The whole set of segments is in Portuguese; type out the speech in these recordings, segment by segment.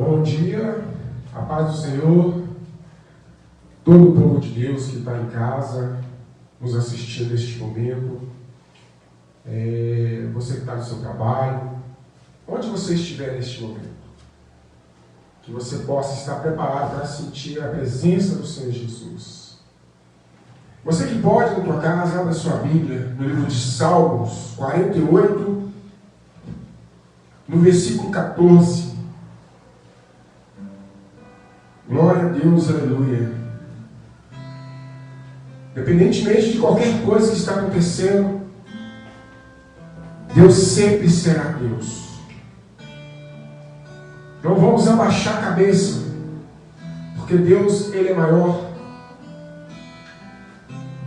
Bom dia, a paz do Senhor, todo o povo de Deus que está em casa, nos assistindo neste momento, você que está no seu trabalho, onde você estiver neste momento, que você possa estar preparado para sentir a presença do Senhor Jesus. Você que pode, na tua casa, abra sua Bíblia, no livro de Salmos 48, no versículo 14. Glória a Deus, aleluia. Independentemente de qualquer coisa que está acontecendo, Deus sempre será Deus. Não vamos abaixar a cabeça, porque Deus, Ele é maior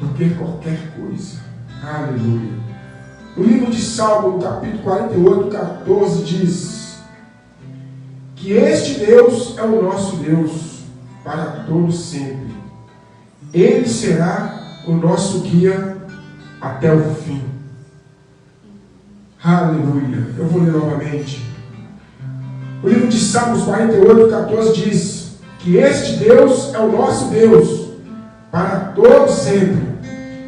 do que qualquer coisa. Aleluia. No livro de Salmo, no capítulo 48, 14, diz que este Deus é o nosso Deus para todo sempre. Ele será o nosso guia até o fim. Aleluia. Eu vou ler novamente. O livro de Salmos 48, 14 diz que este Deus é o nosso Deus para todo sempre.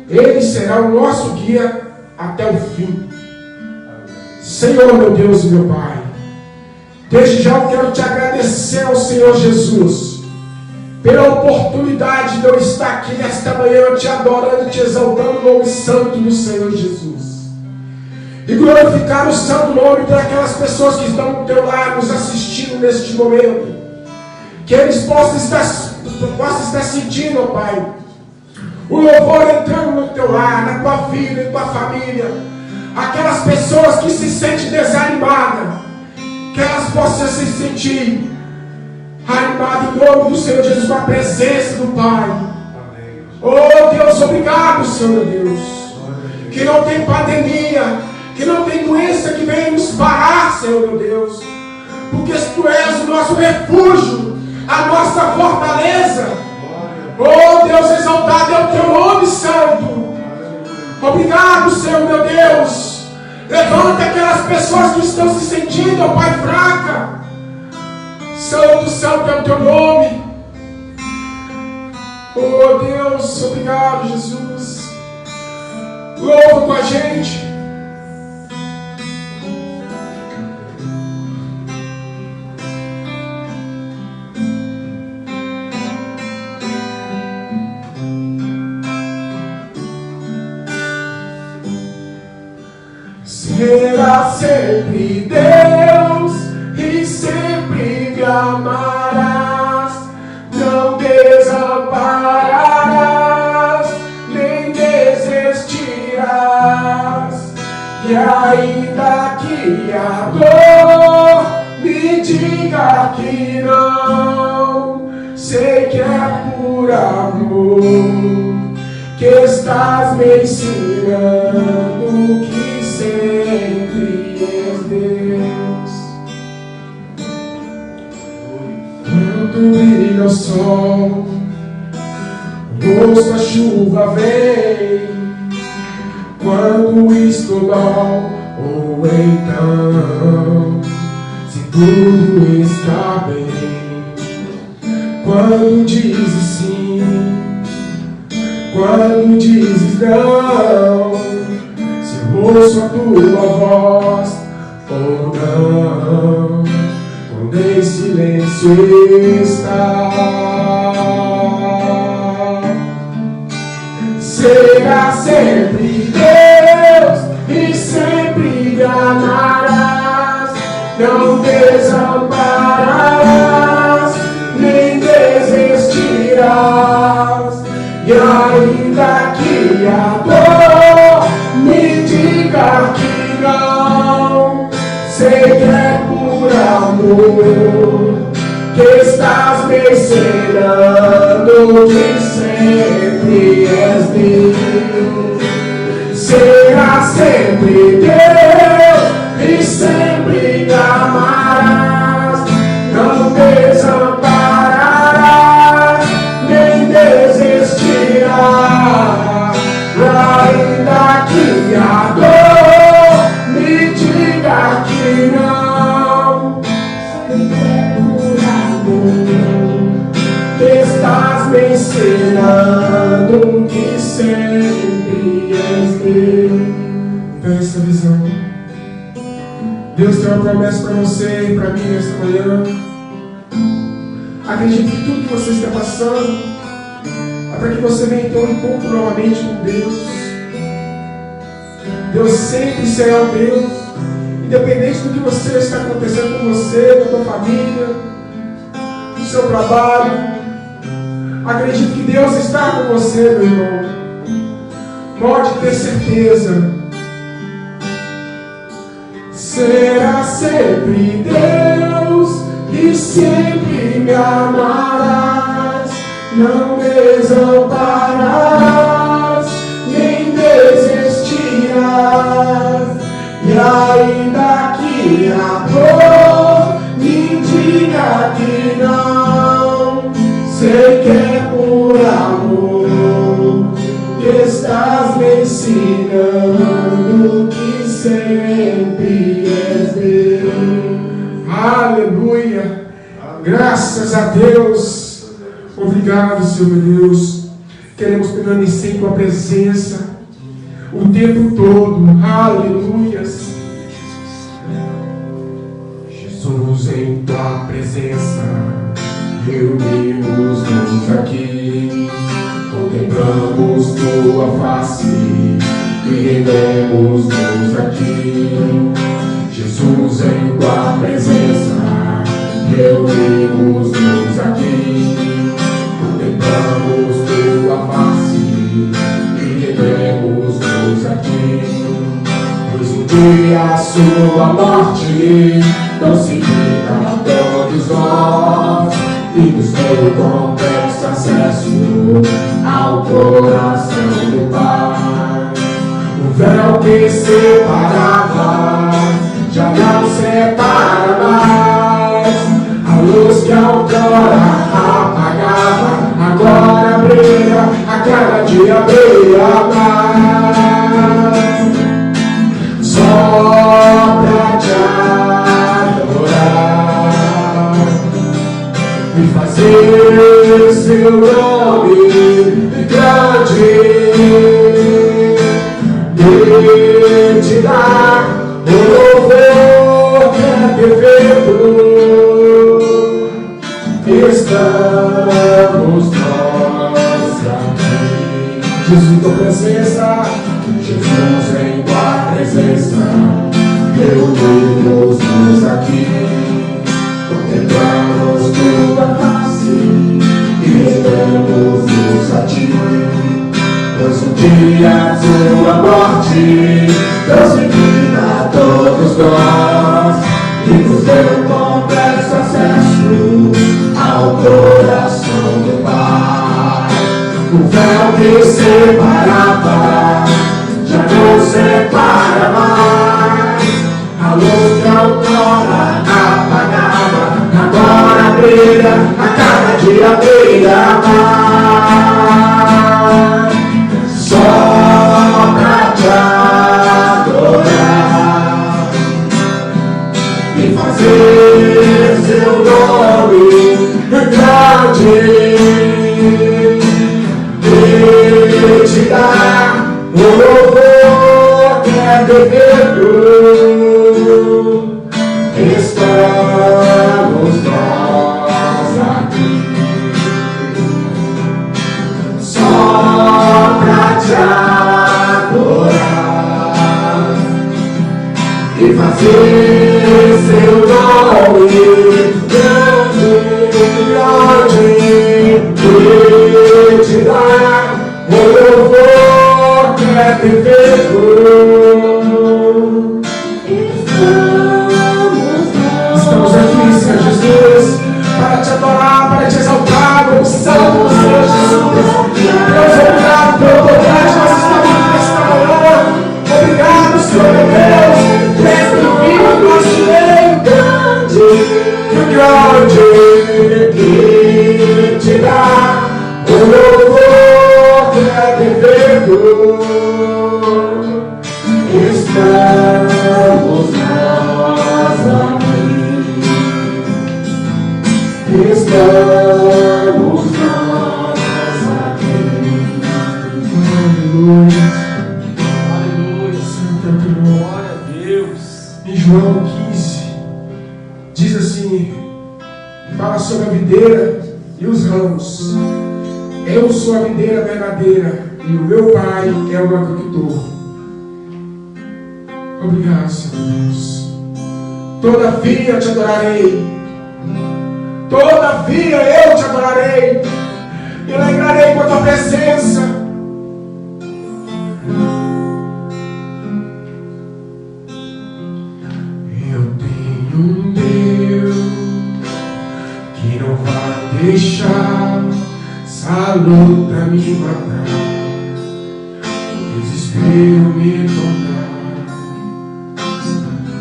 Ele será o nosso guia até o fim. Senhor, meu Deus e meu Pai, desde já eu quero te agradecer ao Senhor Jesus pela oportunidade de eu estar aqui nesta manhã te adorando e te exaltando o nome santo do Senhor Jesus. E glorificar o santo nome daquelas pessoas que estão no teu lar nos assistindo neste momento. Que eles possam estar sentindo, ó Pai, o louvor entrando no teu lar, na tua vida, em tua família. Aquelas pessoas que se sentem desanimadas, que elas possam se sentir animadas em nome do Senhor Jesus, com a presença do Pai. Oh Deus, obrigado, Senhor Deus, que não tem pandemia, que não tem doença que venha nos parar, Senhor meu Deus, porque Tu és o nosso refúgio, a nossa fortaleza. Oh Deus, exaltado é o Teu nome santo. Obrigado, Senhor meu Deus. Levanta aquelas pessoas que estão se sentindo, ó Pai, fraca. Santo, santo é o Teu nome. Oh Deus, obrigado, Jesus. Louva com a gente. Será sempre Deus e sempre me amarás, não desampararás, nem desistirás. E ainda que a dor me diga que não, sei que é por amor que estás me ensinando que sempre és Deus. Quando brilha o sol, ouço a chuva vem, quando estudar, ou então, se tudo está bem, quando dizes sim, quando dizes não, ouço a tua voz ou não, quando em silêncio está. Será sempre Deus e sempre me amarás, não desampararás, nem desistirás. E ainda que a dor me diga que não, sei que é por amor que estás me ensinando que sempre és Deus. Será sempre Deus e sempre me amarás, não desampararás, nem desistirás. Ainda que a dor me diga que não, sei que é por Deus tem uma promessa para você e para mim nesta manhã. Acredito que tudo que você está passando é para que você venha ter um encontro novamente com Deus. Deus sempre será o Deus, independente do que você está acontecendo com você, com a tua família, no seu trabalho. Acredito que Deus está com você, meu irmão. Pode ter certeza. Será sempre Deus e sempre me amarás. Não desampararás, nem desistirás. E ainda que a dor me diga que não, sei que é por amor que estás me ensinando que sempre és Deus. Aleluia! Graças a Deus. Obrigado, Senhor meu Deus. Queremos permanecer em tua presença o tempo todo. Aleluia. Jesus, em tua presença reunimos-nos aqui, contemplamos tua face e rendemos-nos aqui. Jesus, em tua presença reunimos-nos aqui, contemplamos tua face e rendemos-nos aqui. Pois um dia a sua morte trouxe-nos a todos nós e nos deu completo acesso ao coração do Pai. O véu que separava já não separa mais. A luz que outrora apagava agora brilha, a cada dia brilha mais. Só pra te adorar e fazer seu nome grande, e te dar o louvor que é perfeito. Estamos nós aqui, Jesus em tua presença, Jesus em tua presença, reunimos-nos aqui, contemplamos tua face e rendemos-nos a ti. Pois um dia a tua morte trouxe-nos a todos nós e nos deu completo acesso ao coração do Pai. O véu que separava já não separa mais. A luz que outrora apagava agora brilha, a cada dia brilha mais. Só pra te adorar e fazer seu nome grande, e te dar o louvor que é devido. Estamos nós aqui, só pra te adorar e fazer seu nome grande, e te dar o louvor que é perfeito. Estamos aqui, Senhor Jesus, para te adorar, para te exaltar, como salvo, Senhor Jesus. Deus, obrigado pelo poder que nós estamos nesta manhã. Obrigado, Senhor meu Deus, dentro vivo do nosso meio grande, que te dá o louvor que é devido. Em João 15, diz assim, fala sobre a videira e os ramos. Eu sou a videira verdadeira e o meu Pai é o agricultor. Obrigado, Senhor Deus. Todavia te adorarei. Todavia eu te adorarei. Me alegrarei com a tua presença. Eu tenho um Deus que não vai deixar essa luta me matar, o desespero me tomar.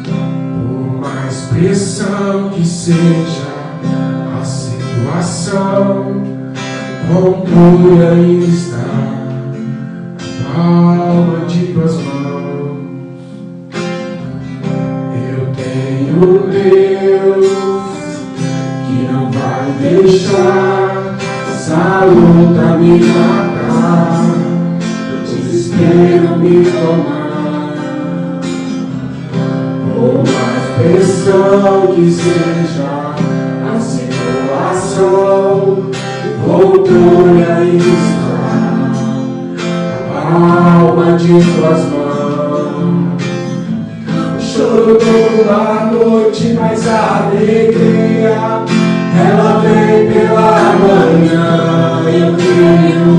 Por mais pressão que seja a situação, controle ainda está na palma de tuas mãos. Eu tenho um Deus que não vai deixar essa luta me matar, o desespero me tomar. Por mais pressão que seja a situação, o controle ainda está na palma de tuas mãos. O choro toda noite, mas a alegria ela vem pela manhã. Eu creio.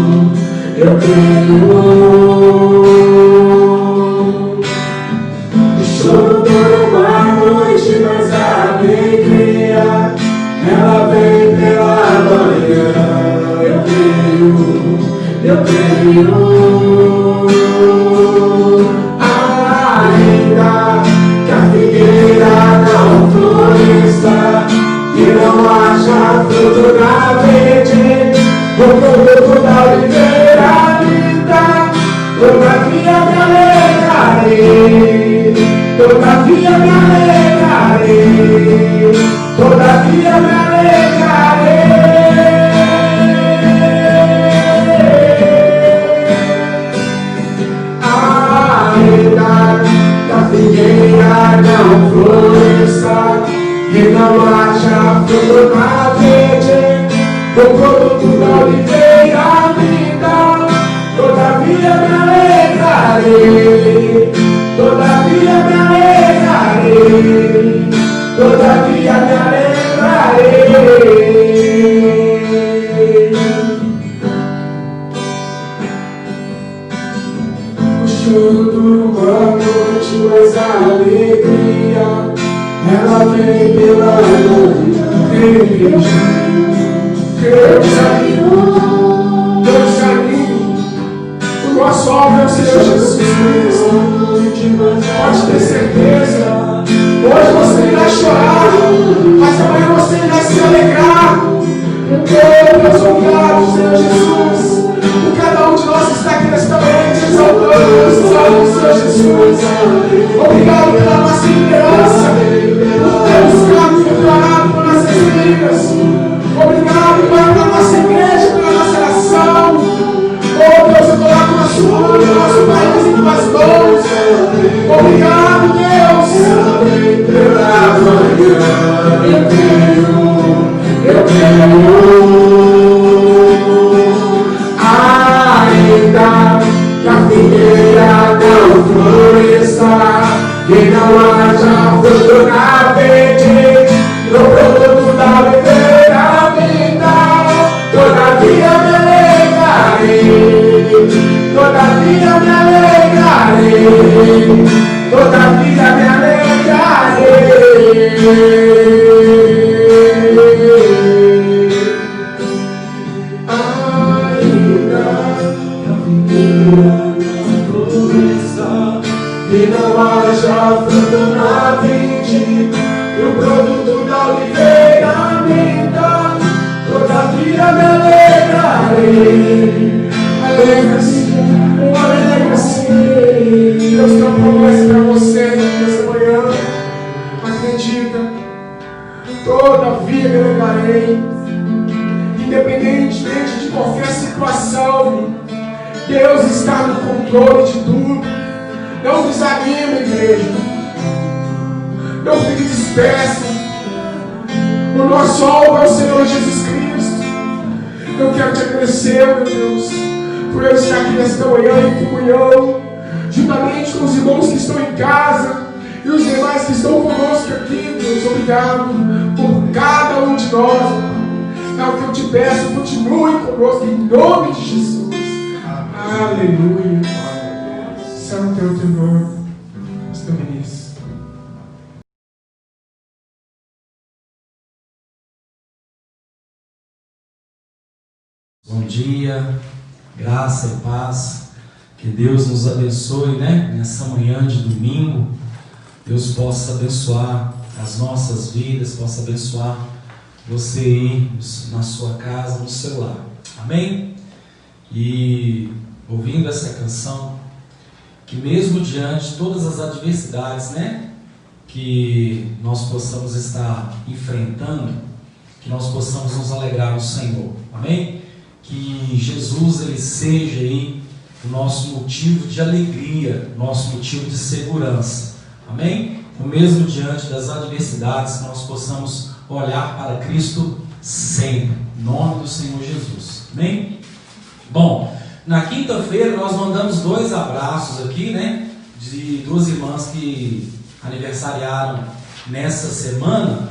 O choro toda noite, mas a alegria ela vem pela manhã. Eu creio. Ainda que a figueira não floresça, que não haja fruto na verde, o produto da oliveira me dá. Todavia me alegrarei, todavia me alegrarei, todavia me alegrarei. Ainda que a figueira não floresça, que não haja fruto na verde, o produto da oliveira me dá. Todavia me alegrarei, todavia me alegrarei, todavia me alegrarei. O choro dura uma noite, mas a alegria ela vem pela manhã. Deus caminho. O nosso alvo é o Senhor Jesus Cristo. Pode ter certeza. Hoje você irá chorar, mas amanhã você irá se alegrar. Deus, obrigado, Senhor Jesus. Por cada um de nós que está aqui nesta noite, exaltando o Senhor Jesus. Obrigado pela nossa liderança, por ter buscado e declarado por nossas vidas. Obrigado, Pai, pela nossa igreja, pela nossa nação. Oh Deus, eu coloco nosso mundo, nosso país em tuas mãos. Obrigado, Deus. Pela manhã, eu tenho. Ainda que a figueira não floresça, que não haja fruto na verde, no produto da oliveira me dá. Todavia me alegrarei, todavia me alegrarei, todavia me alegrarei. E não haja fruto na vinde, e o produto da oliveira me dá. Todavia me alegrarei. Alegra-se, alegra-se. Deus tem uma promessa para você nesta manhã. Acredita. Todavia me alegrarei. Independentemente de qualquer situação, Deus está no controle de tudo. Não desanima, igreja. peço. O nosso alvo é o Senhor Jesus Cristo. Eu quero te agradecer, meu Deus, por eu estar aqui nesta manhã em comunhão, juntamente com os irmãos que estão em casa e os demais que estão conosco aqui. Deus, obrigado por cada um de nós. É o que eu te peço, continue conosco em nome de Jesus. Aleluia. Santo é o teu nome. Estamos nisso. Bom dia, graça e paz, que Deus nos abençoe, nessa manhã de domingo. Deus possa abençoar as nossas vidas, possa abençoar você aí na sua casa, no seu lar, amém? E ouvindo essa canção, que mesmo diante de todas as adversidades, que nós possamos estar enfrentando, que nós possamos nos alegrar no Senhor, amém? Que Jesus, ele seja aí o nosso motivo de alegria, nosso motivo de segurança, amém? O mesmo diante das adversidades, que nós possamos olhar para Cristo sempre, em nome do Senhor Jesus, amém? Bom, na quinta-feira nós mandamos 2 abraços aqui, de 2 irmãs que aniversariaram nessa semana,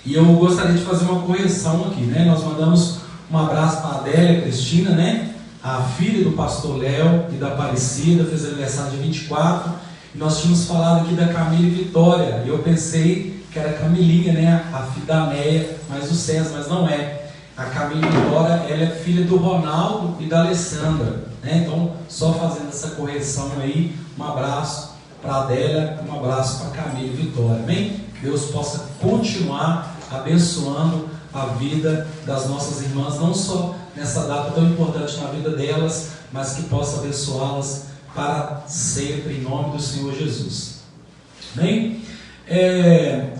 e eu gostaria de fazer uma correção aqui, nós mandamos um abraço para a Adélia Cristina, a filha do pastor Léo e da Aparecida, fez aniversário dia 24, e nós tínhamos falado aqui da Camila Vitória, e eu pensei que era Camilinha, a filha da Neia, mas o César, mas não é. A Camila Vitória, ela é filha do Ronaldo e da Alessandra, então só fazendo essa correção aí, um abraço para a Adélia, um abraço para a Camila Vitória, amém? Que Deus possa continuar abençoando a vida das nossas irmãs, não só nessa data tão importante na vida delas, mas que possa abençoá-las para sempre, em nome do Senhor Jesus, amém?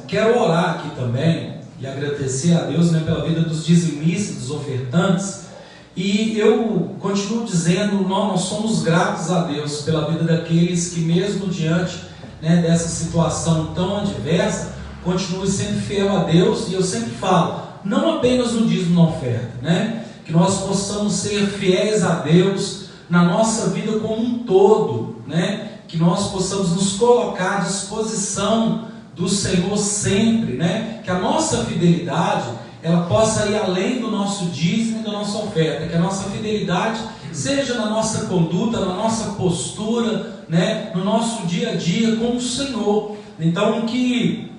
Quero orar aqui também e agradecer a Deus, pela vida dos dizimistas, dos ofertantes, e eu continuo dizendo, nós somos gratos a Deus pela vida daqueles que mesmo diante dessa situação tão adversa, continuam sendo fiel a Deus. E eu sempre falo, não apenas no dízimo na oferta, que nós possamos ser fiéis a Deus na nossa vida como um todo, que nós possamos nos colocar à disposição do Senhor sempre, que a nossa fidelidade, ela possa ir além do nosso dízimo e da nossa oferta, que a nossa fidelidade seja na nossa conduta, na nossa postura, no nosso dia a dia com o Senhor. Então, que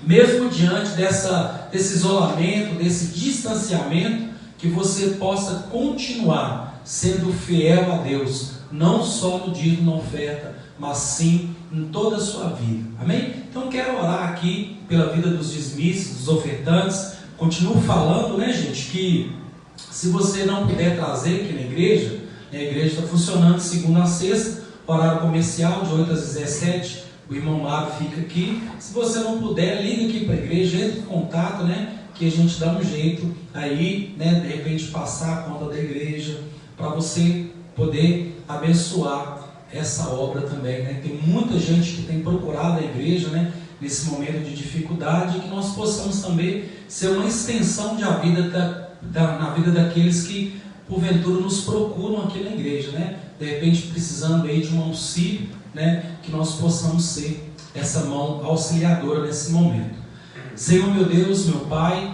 mesmo diante desse isolamento, desse distanciamento, que você possa continuar sendo fiel a Deus, não só no dízimo na oferta, mas sim em toda a sua vida, amém? Então quero orar aqui pela vida dos dizimistas, dos ofertantes. Continuo falando, gente, que se você não puder trazer aqui na igreja, a igreja está funcionando de segunda a sexta, horário comercial de 8 às 17, o irmão Mário fica aqui. Se você não puder, liga aqui para a igreja, entre em contato, que a gente dá um jeito aí, de repente passar a conta da igreja, para você poder abençoar essa obra também, Tem muita gente que tem procurado a igreja, nesse momento de dificuldade, e que nós possamos também ser uma extensão de a vida na vida daqueles que porventura nos procuram aqui na igreja, De repente precisando aí de um auxílio, que nós possamos ser essa mão auxiliadora nesse momento. Senhor, meu Deus, meu Pai,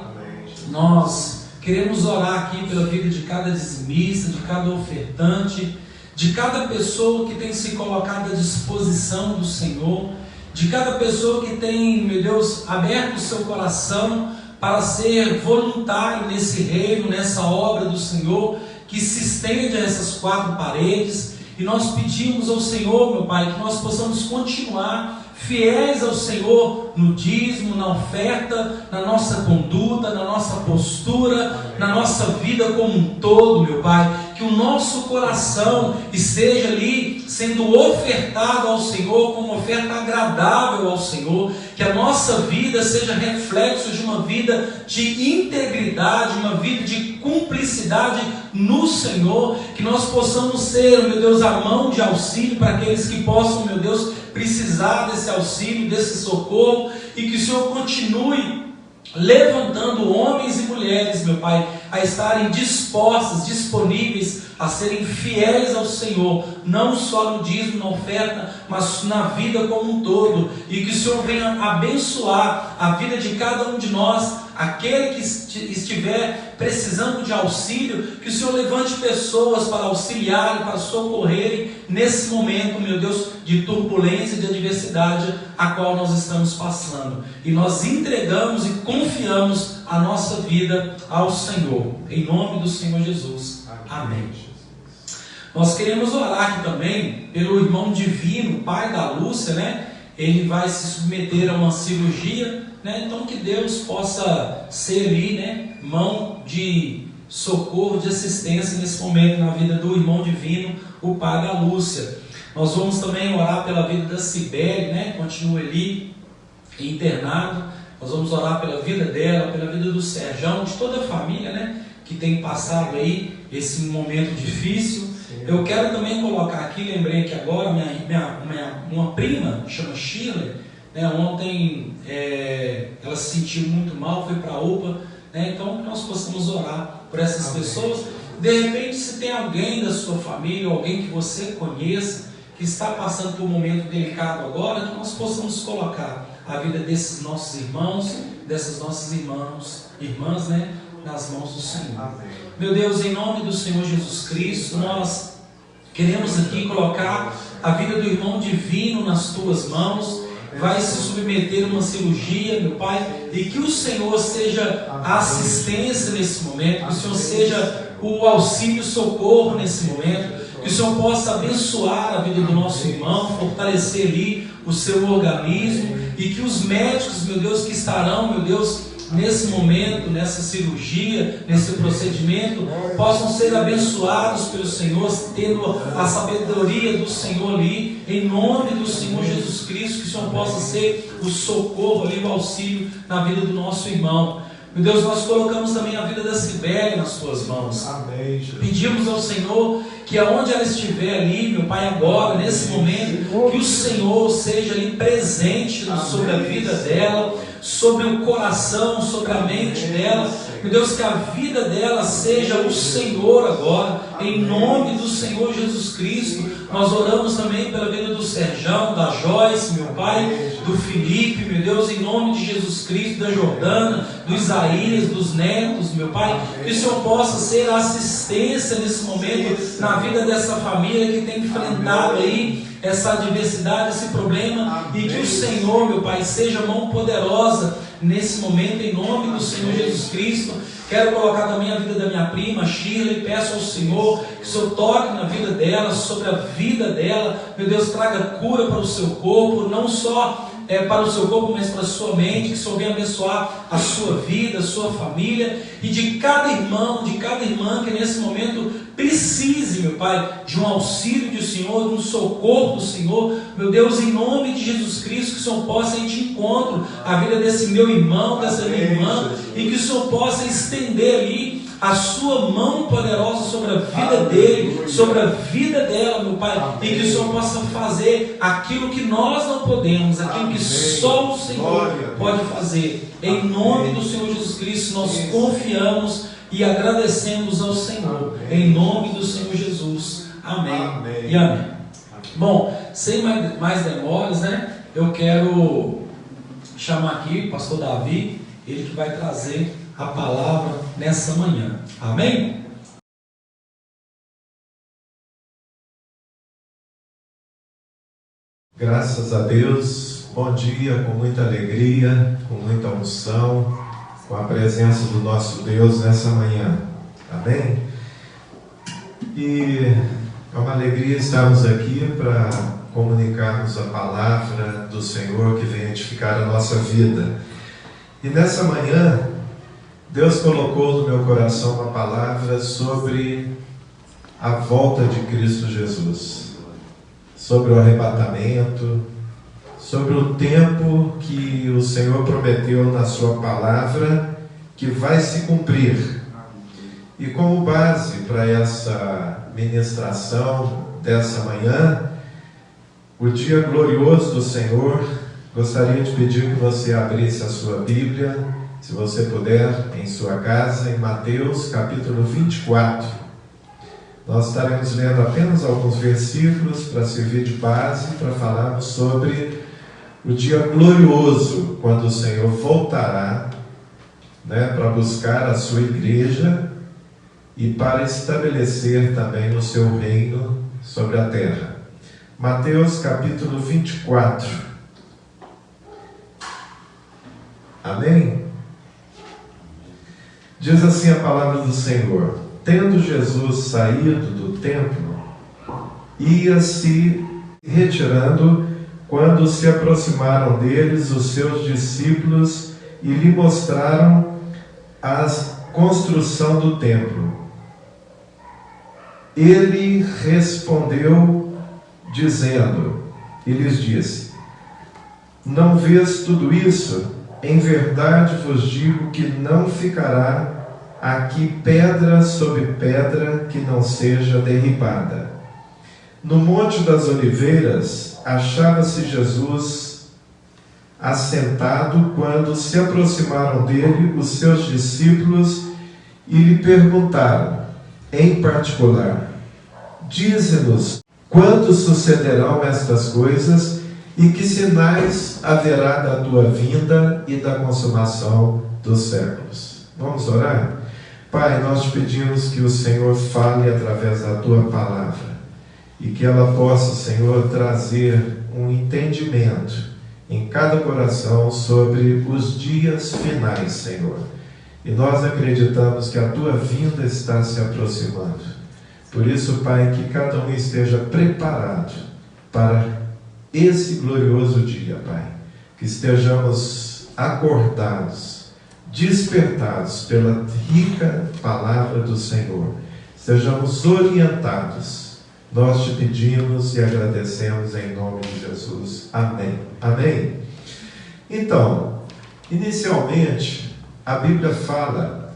nós queremos orar aqui pela vida de cada dizimista, de cada ofertante, de cada pessoa que tem se colocado à disposição do Senhor, de cada pessoa que tem, meu Deus, aberto o seu coração para ser voluntário nesse reino, nessa obra do Senhor, que se estende a essas 4 paredes. E nós pedimos ao Senhor, meu Pai, que nós possamos continuar fiéis ao Senhor no dízimo, na oferta, na nossa conduta, na nossa postura, na nossa vida como um todo, meu Pai. que o nosso coração esteja ali sendo ofertado ao Senhor como oferta agradável ao Senhor, que a nossa vida seja reflexo de uma vida de integridade, uma vida de cumplicidade no Senhor, que nós possamos ser, meu Deus, a mão de auxílio para aqueles que possam, meu Deus, precisar desse auxílio, desse socorro, e que o Senhor continue levantando homens e mulheres, meu Pai, a estarem dispostos, disponíveis, a serem fiéis ao Senhor, não só no dízimo, na oferta, mas na vida como um todo, e que o Senhor venha abençoar a vida de cada um de nós, aquele que estiver precisando de auxílio, que o Senhor levante pessoas para auxiliarem, para socorrerem nesse momento, meu Deus, de turbulência, de adversidade a qual nós estamos passando, e nós entregamos e confiamos a nossa vida ao Senhor, em nome do Senhor Jesus, amém. Nós queremos orar aqui também pelo irmão Divino, pai da Lúcia, né? Ele vai se submeter a uma cirurgia, né? Então que Deus possa ser ali, né, mão de socorro, de assistência nesse momento na vida do irmão Divino, o pai da Lúcia. Nós vamos também orar pela vida da Cibele, né? Continua ali internado. Nós vamos orar pela vida dela, pela vida do Serjão, de toda a família, né, que tem passado aí esse momento difícil. Eu quero também colocar aqui, lembrei que agora, uma prima, chama Shirley, né, ontem ela se sentiu muito mal, foi para a UPA, né, então que nós possamos orar por essas pessoas. De repente, se tem alguém da sua família, alguém que você conheça, que está passando por um momento delicado agora, que nós possamos colocar a vida desses nossos irmãos, dessas nossas irmãs, né, nas mãos do Senhor. Amém. Meu Deus, em nome do Senhor Jesus Cristo, nós queremos aqui colocar a vida do irmão Divino nas tuas mãos. Vai se submeter a uma cirurgia, meu Pai, e que o Senhor seja a assistência nesse momento, que o Senhor seja o auxílio e socorro nesse momento, que o Senhor possa abençoar a vida do nosso irmão, fortalecer ali o seu organismo, e que os médicos, meu Deus, que estarão, meu Deus, nesse momento, nessa cirurgia, nesse procedimento, possam ser abençoados pelo Senhor, tendo a sabedoria do Senhor ali, em nome do Senhor Jesus Cristo, que o Senhor possa ser o socorro ali, o auxílio na vida do nosso irmão. Meu Deus, nós colocamos também a vida da Cibele nas tuas mãos. Amém, Jesus. Pedimos ao Senhor que aonde ela estiver ali, meu Pai, agora, nesse momento, que o Senhor seja ali presente sobre a vida dela, sobre o coração, sobre a mente dela. Meu Deus, que a vida dela seja o Senhor agora, em nome do Senhor Jesus Cristo. Nós oramos também pela vida do Serjão, da Joyce, meu Pai, do Felipe, meu Deus, em nome de Jesus Cristo, da Jordana, do Isaías, dos netos, meu Pai, que o Senhor possa ser a assistência nesse momento na vida dessa família que tem enfrentado aí essa adversidade, esse problema, e que o Senhor, meu Pai, seja mão poderosa nesse momento, em nome do Senhor Jesus Cristo. Quero colocar também a vida da minha prima Shirley, peço ao Senhor que o Senhor toque na vida dela, sobre a vida dela, meu Deus, traga cura para o seu corpo, não só para o seu corpo, mas para a sua mente, que o Senhor venha abençoar a sua vida, a sua família, e de cada irmão, de cada irmã que nesse momento precise, meu Pai, de um auxílio do Senhor, de um socorro do Senhor, meu Deus, em nome de Jesus Cristo, que o Senhor possa ir de encontro à vida desse meu irmão, dessa minha irmã, e que o Senhor possa estender ali a sua mão poderosa sobre a vida dele, sobre a vida dela, meu Pai, e que o Senhor possa fazer aquilo que nós não podemos, aquilo que só o Senhor pode fazer. Em nome do Senhor Jesus Cristo, nós confiamos e agradecemos ao Senhor, em nome do Senhor Jesus. Amém e amém. Bom, sem mais demoras, né, eu quero chamar aqui o pastor Davi, ele que vai trazer a palavra nessa manhã. Amém? Graças a Deus, bom dia, com muita alegria, com muita unção, com a presença do nosso Deus nessa manhã. Amém? E é uma alegria estarmos aqui para comunicarmos a palavra do Senhor que vem edificar a nossa vida. E nessa manhã, Deus colocou no meu coração uma palavra sobre a volta de Cristo Jesus, sobre o arrebatamento, sobre o tempo que o Senhor prometeu na sua palavra, que vai se cumprir. E como base para essa ministração dessa manhã, o dia glorioso do Senhor, gostaria de pedir que você abrisse a sua Bíblia, se você puder, em sua casa, em Mateus capítulo 24. Nós estaremos lendo apenas alguns versículos para servir de base, para falarmos sobre o dia glorioso, quando o Senhor voltará, para buscar a sua igreja e para estabelecer também o seu reino sobre a terra. Mateus capítulo 24. Amém? Diz assim a palavra do Senhor: tendo Jesus saído do templo, ia se retirando, quando se aproximaram deles os seus discípulos e lhe mostraram a construção do templo. Ele respondeu, dizendo, e lhes disse: não vês tudo isso? Em verdade vos digo que não ficará aqui pedra sobre pedra que não seja derribada. No Monte das Oliveiras achava-se Jesus assentado, quando se aproximaram dele os seus discípulos e lhe perguntaram, em particular: dize-nos, quando sucederão estas coisas e que sinais haverá da tua vinda e da consumação dos séculos? Vamos orar? Pai, nós te pedimos que o Senhor fale através da tua palavra e que ela possa, Senhor, trazer um entendimento em cada coração sobre os dias finais, Senhor. E nós acreditamos que a tua vinda está se aproximando. Por isso, Pai, que cada um esteja preparado para esse glorioso dia, Pai. Que estejamos acordados, despertados pela rica palavra do Senhor. Estejamos orientados. Nós te pedimos e agradecemos em nome de Jesus. Amém. Amém. Então, inicialmente, a Bíblia fala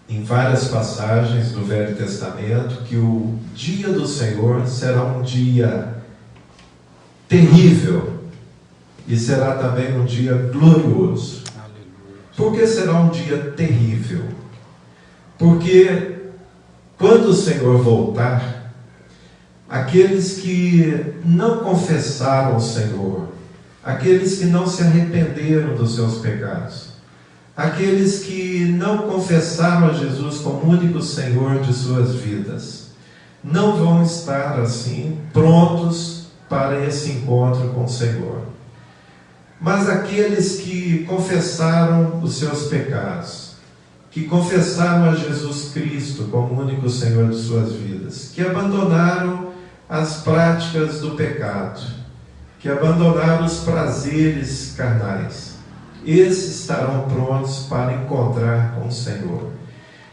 em várias passagens do Velho Testamento que o dia do Senhor será um dia terrível e será também um dia glorioso. Por que será um dia terrível? Porque quando o Senhor voltar, aqueles que não confessaram o Senhor, aqueles que não se arrependeram dos seus pecados, aqueles que não confessaram a Jesus como único Senhor de suas vidas, não vão estar assim prontos para esse encontro com o Senhor. Mas aqueles que confessaram os seus pecados, que confessaram a Jesus Cristo como único Senhor de suas vidas, que abandonaram as práticas do pecado, que abandonaram os prazeres carnais, esses estarão prontos para encontrar com o Senhor.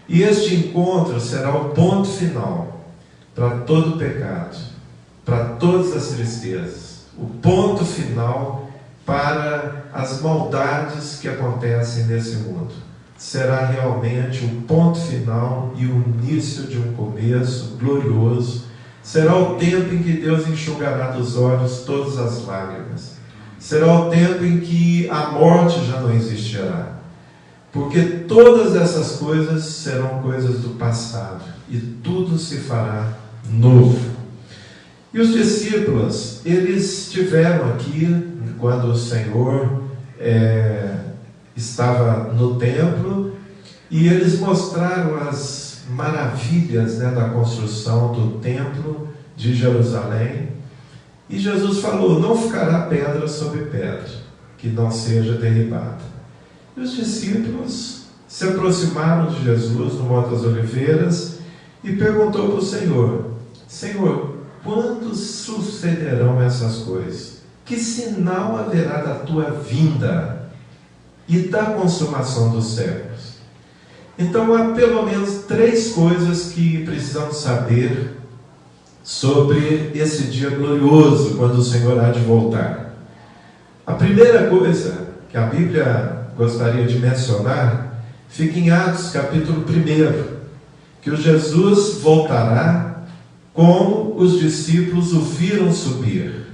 E este encontro será o ponto final para todo pecado, para todas as tristezas, o ponto final para as maldades que acontecem nesse mundo. Será realmente o ponto final e o início de um começo glorioso. Será o tempo em que Deus enxugará dos olhos todas as lágrimas. Será o tempo em que a morte já não existirá. Porque todas essas coisas serão coisas do passado e tudo se fará novo. E os discípulos, eles estiveram aqui quando o Senhor estava no templo, e eles mostraram as maravilhas da construção do templo de Jerusalém. E Jesus falou: não ficará pedra sobre pedra que não seja derribada. E os discípulos se aproximaram de Jesus no Monte das Oliveiras e perguntou para o Senhor: Senhor, quando sucederão essas coisas? Que sinal haverá da tua vinda e da consumação dos séculos? Então há pelo menos 3 coisas que precisamos saber sobre esse dia glorioso, quando o Senhor há de voltar. A primeira coisa que a Bíblia gostaria de mencionar fica em Atos capítulo 1, que o Jesus voltará como os discípulos o viram subir.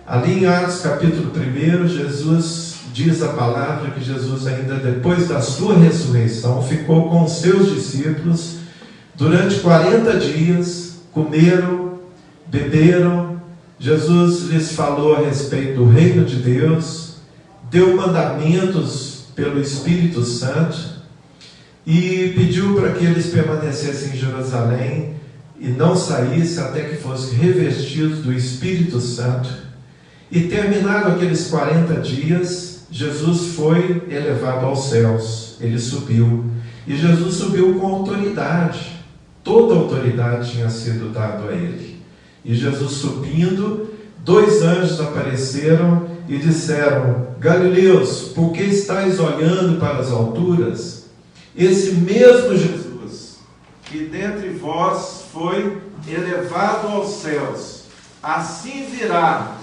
Ali em Atos capítulo 1, Jesus diz a palavra que Jesus, ainda depois da sua ressurreição, ficou com os seus discípulos durante 40 dias, comeram, beberam. Jesus lhes falou a respeito do reino de Deus, deu mandamentos pelo Espírito Santo e pediu para que eles permanecessem em Jerusalém e não saíssem até que fossem revestidos do Espírito Santo. E terminado aqueles 40 dias, Jesus foi elevado aos céus, ele subiu. E Jesus subiu com autoridade, toda a autoridade tinha sido dada a ele. E Jesus subindo, 2 anjos apareceram e disseram: Galileus, por que estáis olhando para as alturas? Esse mesmo Jesus, que dentre vós foi elevado aos céus, assim virá,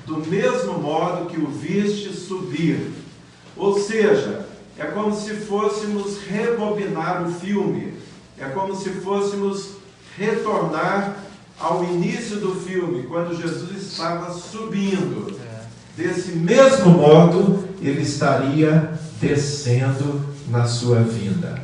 do mesmo modo que o viste subir. Ou seja, é como se fôssemos rebobinar o filme, é como se fôssemos retornar ao início do filme, quando Jesus estava subindo. Desse mesmo modo, ele estaria descendo na sua vinda.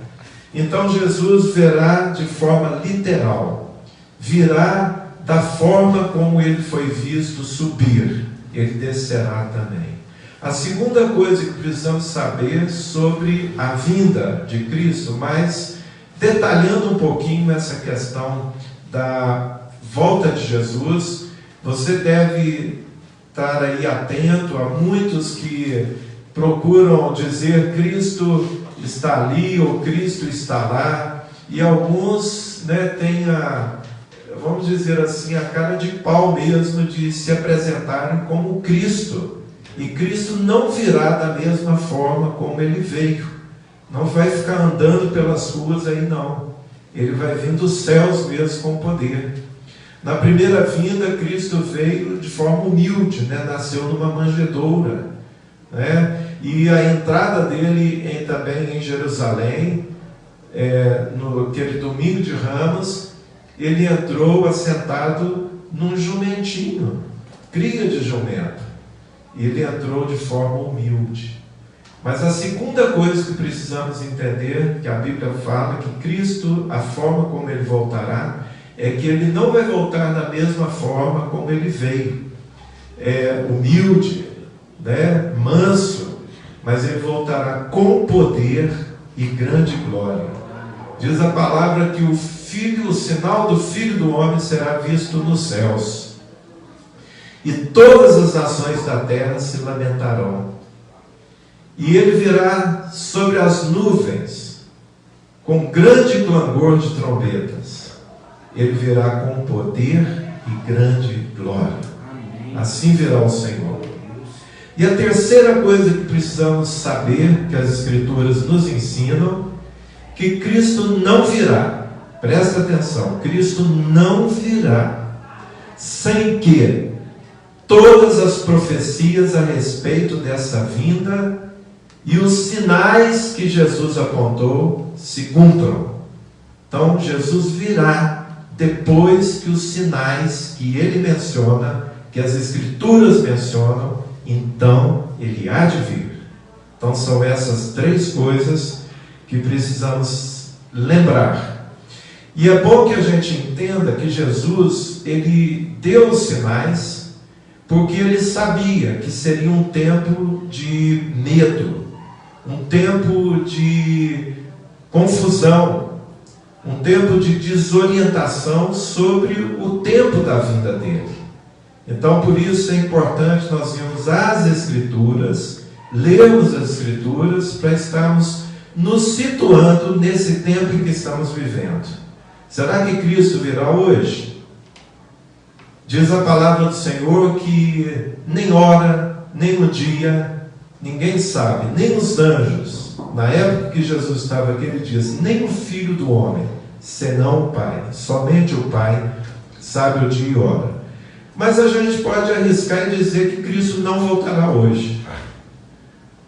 Então Jesus virá de forma literal, virá da forma como ele foi visto subir, ele descerá também. A segunda coisa que precisamos saber sobre a vinda de Cristo, mas detalhando um pouquinho essa questão da volta de Jesus, você deve estar aí atento a muitos que procuram dizer Cristo está ali ou Cristo está lá, e alguns têm vamos dizer assim, a cara de pau mesmo de se apresentarem como Cristo. E Cristo não virá da mesma forma como ele veio. Não vai ficar andando pelas ruas aí, não. Ele vai vir dos céus mesmo com poder. Na primeira vinda, Cristo veio de forma humilde, nasceu numa manjedoura, e a entrada dele também em Jerusalém, no aquele domingo de Ramos, ele entrou assentado num jumentinho, cria de jumento. E ele entrou de forma humilde. Mas a segunda coisa que precisamos entender, que a Bíblia fala, que Cristo, a forma como ele voltará, é que ele não vai voltar da mesma forma como ele veio, humilde, manso, mas ele voltará com poder e grande glória. Diz a palavra que o sinal do Filho do Homem será visto nos céus, e todas as nações da terra se lamentarão. E ele virá sobre as nuvens, com grande clangor de trombetas. Ele virá com poder e grande glória. Assim virá o Senhor. E a terceira coisa que precisamos saber, que as Escrituras nos ensinam, que Cristo não virá, presta atenção, Cristo não virá sem que todas as profecias a respeito dessa vinda e os sinais que Jesus apontou se cumpram. Então Jesus virá depois que os sinais que ele menciona, que as Escrituras mencionam, então ele há de vir. Então são essas 3 coisas que precisamos lembrar. E é bom que a gente entenda que Jesus, ele deu os sinais, porque ele sabia que seria um tempo de medo, um tempo de confusão, um tempo de desorientação sobre o tempo da vinda dele. Então, por isso é importante nós irmos às Escrituras, lermos as Escrituras, para estarmos nos situando nesse tempo em que estamos vivendo. Será que Cristo virá hoje? Diz a palavra do Senhor que nem hora, nem o dia, ninguém sabe, nem os anjos. Na época que Jesus estava aqui, ele diz: nem o Filho do Homem, senão o Pai. Somente o Pai sabe o dia e hora. Mas a gente pode arriscar e dizer que Cristo não voltará hoje.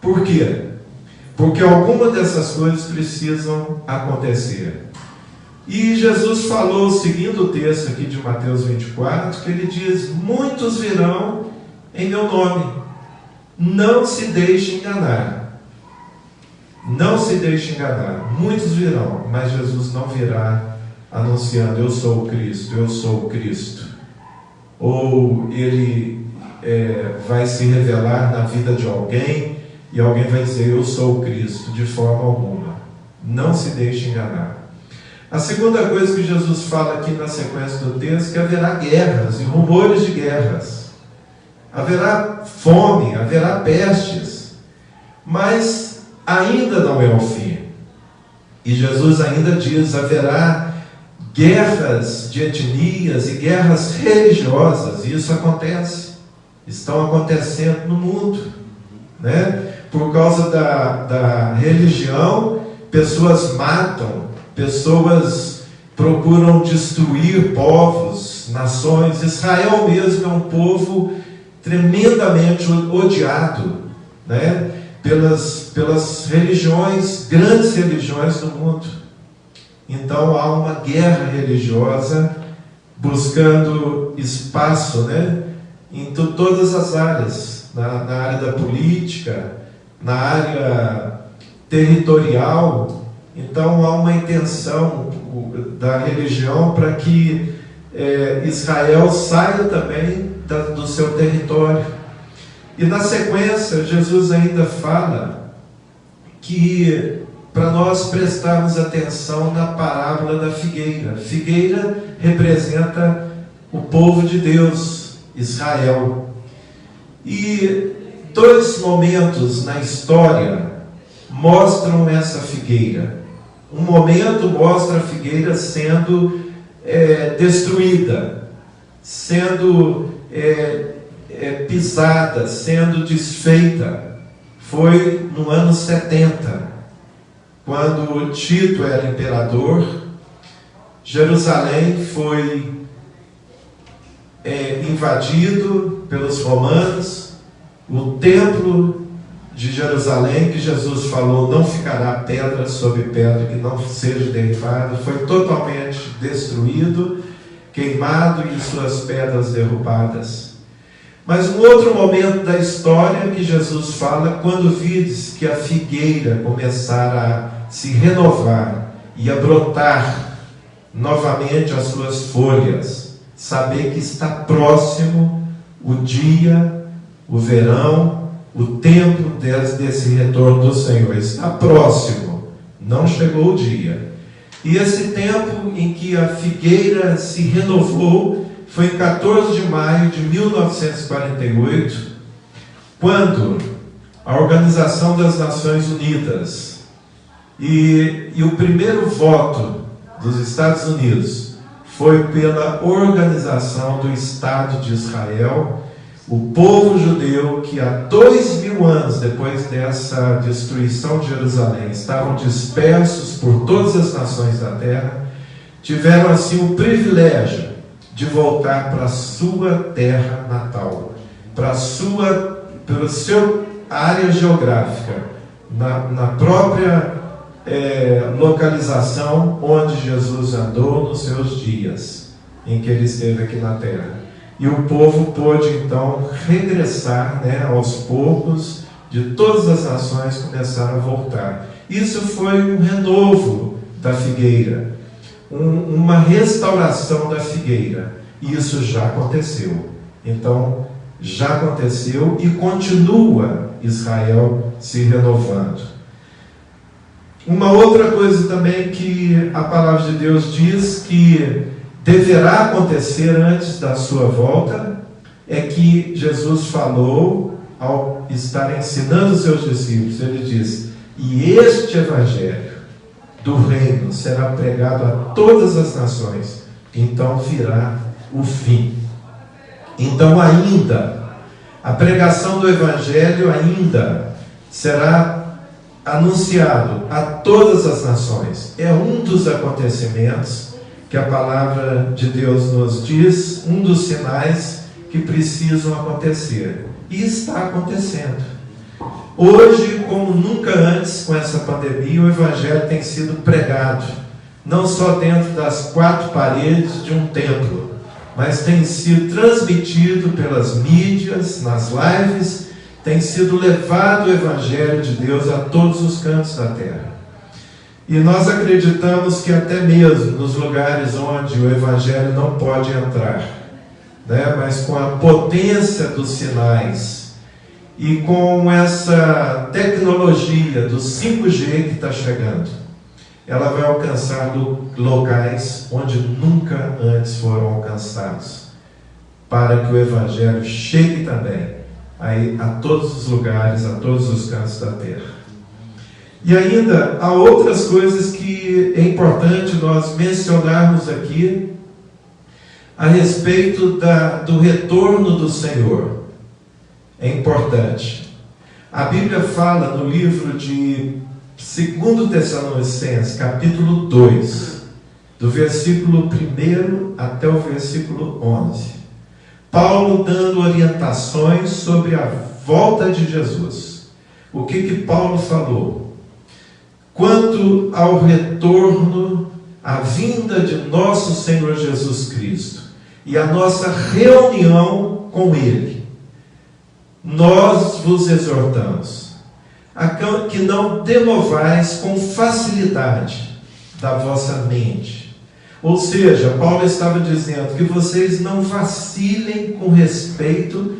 Por quê? Porque algumas dessas coisas precisam acontecer. E Jesus falou, seguindo o texto aqui de Mateus 24, que ele diz: muitos virão em meu nome. Não se deixe enganar. Não se deixe enganar. Muitos virão, mas Jesus não virá anunciando: eu sou o Cristo, eu sou o Cristo. Ou ele vai se revelar na vida de alguém e alguém vai dizer: eu sou o Cristo. De forma alguma. Não se deixe enganar. A segunda coisa que Jesus fala aqui na sequência do texto é que haverá guerras e rumores de guerras. Haverá fome, haverá pestes, mas ainda não é o fim. E Jesus ainda diz: haverá guerras de etnias e guerras religiosas. E isso acontece, estão acontecendo no mundo, né? Por causa da religião, pessoas matam, pessoas procuram destruir povos, nações. Israel mesmo é um povo tremendamente odiado, né? pelas religiões, grandes religiões do mundo. Então há uma guerra religiosa buscando espaço, né? Em todas as áreas, na área da política, na área territorial. Então há uma intenção da religião para que Israel saia também do seu território. E na sequência, Jesus ainda fala que para nós prestarmos atenção na parábola da figueira. Figueira representa o povo de Deus, Israel. E dois momentos na história mostram essa figueira. Um momento mostra a figueira sendo destruída, sendo pisada, sendo desfeita. Foi no ano 70, quando Tito era imperador. Jerusalém foi invadido pelos romanos. O templo de Jerusalém, que Jesus falou: não ficará pedra sobre pedra que não seja derribada, foi totalmente destruído, queimado e suas pedras derrubadas. Mas um outro momento da história que Jesus fala: quando vides que a figueira começar a se renovar e a brotar novamente as suas folhas, saber que está próximo o dia, o verão, o tempo desse retorno do Senhor. Está próximo, não chegou o dia. E esse tempo em que a figueira se renovou foi em 14 de maio de 1948, quando a Organização das Nações Unidas e o primeiro voto dos Estados Unidos foi pela organização do Estado de Israel. O povo judeu, que há 2000 anos depois dessa destruição de Jerusalém estavam dispersos por todas as nações da terra, tiveram assim o privilégio de voltar para a sua terra natal, para a sua área geográfica, na própria localização onde Jesus andou nos seus dias em que ele esteve aqui na terra. E o povo pôde então regressar, aos poucos, de todas as nações começaram a voltar. Isso foi um renovo da figueira, uma restauração da figueira. E isso já aconteceu. Então, já aconteceu e continua Israel se renovando. Uma outra coisa também que a palavra de Deus diz que deverá acontecer antes da sua volta, é que Jesus falou ao estar ensinando os seus discípulos. Ele diz: e este evangelho do reino será pregado a todas as nações, então virá o fim. Então ainda, a pregação do evangelho ainda será anunciado a todas as nações. É um dos acontecimentos que a palavra de Deus nos diz, um dos sinais que precisam acontecer. E está acontecendo. Hoje, como nunca antes, com essa pandemia, o Evangelho tem sido pregado, não só dentro das quatro paredes de um templo, mas tem sido transmitido pelas mídias, nas lives, tem sido levado o Evangelho de Deus a todos os cantos da terra. E nós acreditamos que até mesmo nos lugares onde o Evangelho não pode entrar, mas com a potência dos sinais e com essa tecnologia do 5G que está chegando, ela vai alcançar locais onde nunca antes foram alcançados, para que o Evangelho chegue também aí a todos os lugares, a todos os cantos da terra. E ainda há outras coisas que é importante nós mencionarmos aqui a respeito do retorno do Senhor. É importante. A Bíblia fala no livro de 2 Tessalonicenses, capítulo 2, do versículo 1 até o versículo 11. Paulo dando orientações sobre a volta de Jesus. O que Paulo falou? Quanto ao retorno, a vinda de nosso Senhor Jesus Cristo e a nossa reunião com Ele, nós vos exortamos a que não demovais com facilidade da vossa mente. Ou seja, Paulo estava dizendo que vocês não vacilem com respeito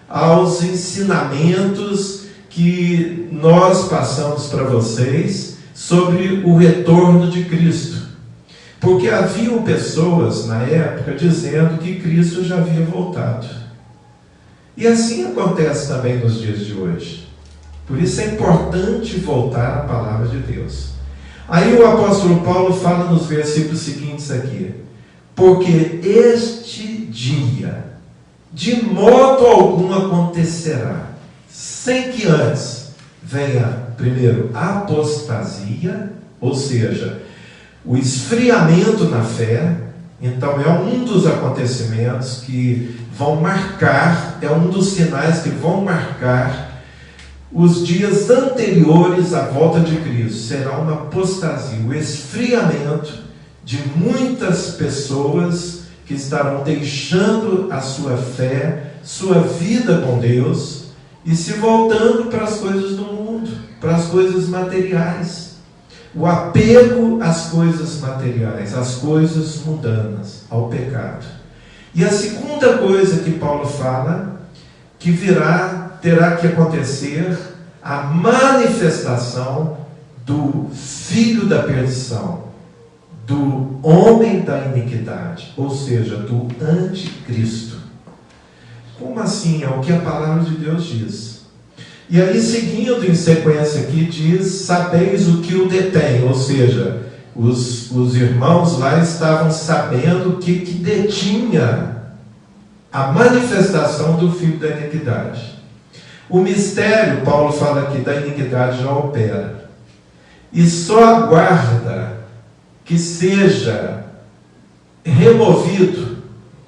aos ensinamentos que nós passamos para vocês sobre o retorno de Cristo. Porque haviam pessoas na época dizendo que Cristo já havia voltado. E assim acontece também nos dias de hoje. Por isso é importante voltar à palavra de Deus. Aí o apóstolo Paulo fala nos versículos seguintes aqui: porque este dia de modo algum acontecerá, sem que antes venha primeiro a apostasia, ou seja, o esfriamento na fé. Então é um dos acontecimentos que vão marcar, é um dos sinais que vão marcar os dias anteriores à volta de Cristo. Será uma apostasia, o esfriamento de muitas pessoas que estarão deixando a sua fé, sua vida com Deus e se voltando para as coisas do mundo, para as coisas materiais. O apego às coisas materiais, às coisas mundanas, ao pecado. E a segunda coisa que Paulo fala, que terá que acontecer, a manifestação do filho da perdição, do homem da iniquidade, ou seja, do anticristo. Como assim? É o que a palavra de Deus diz. E aí, seguindo em sequência aqui, diz: sabeis o que o detém, ou seja, os irmãos lá estavam sabendo o que detinha a manifestação do filho da iniquidade. O mistério, Paulo fala aqui, da iniquidade já opera, e só aguarda que seja removido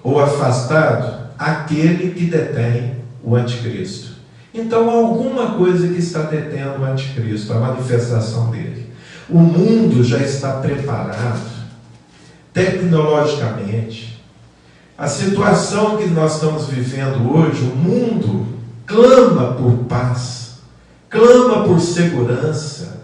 ou afastado aquele que detém o anticristo. Então, alguma coisa que está detendo o anticristo, a manifestação dele. O mundo já está preparado, tecnologicamente. A situação que nós estamos vivendo hoje, o mundo clama por paz, clama por segurança,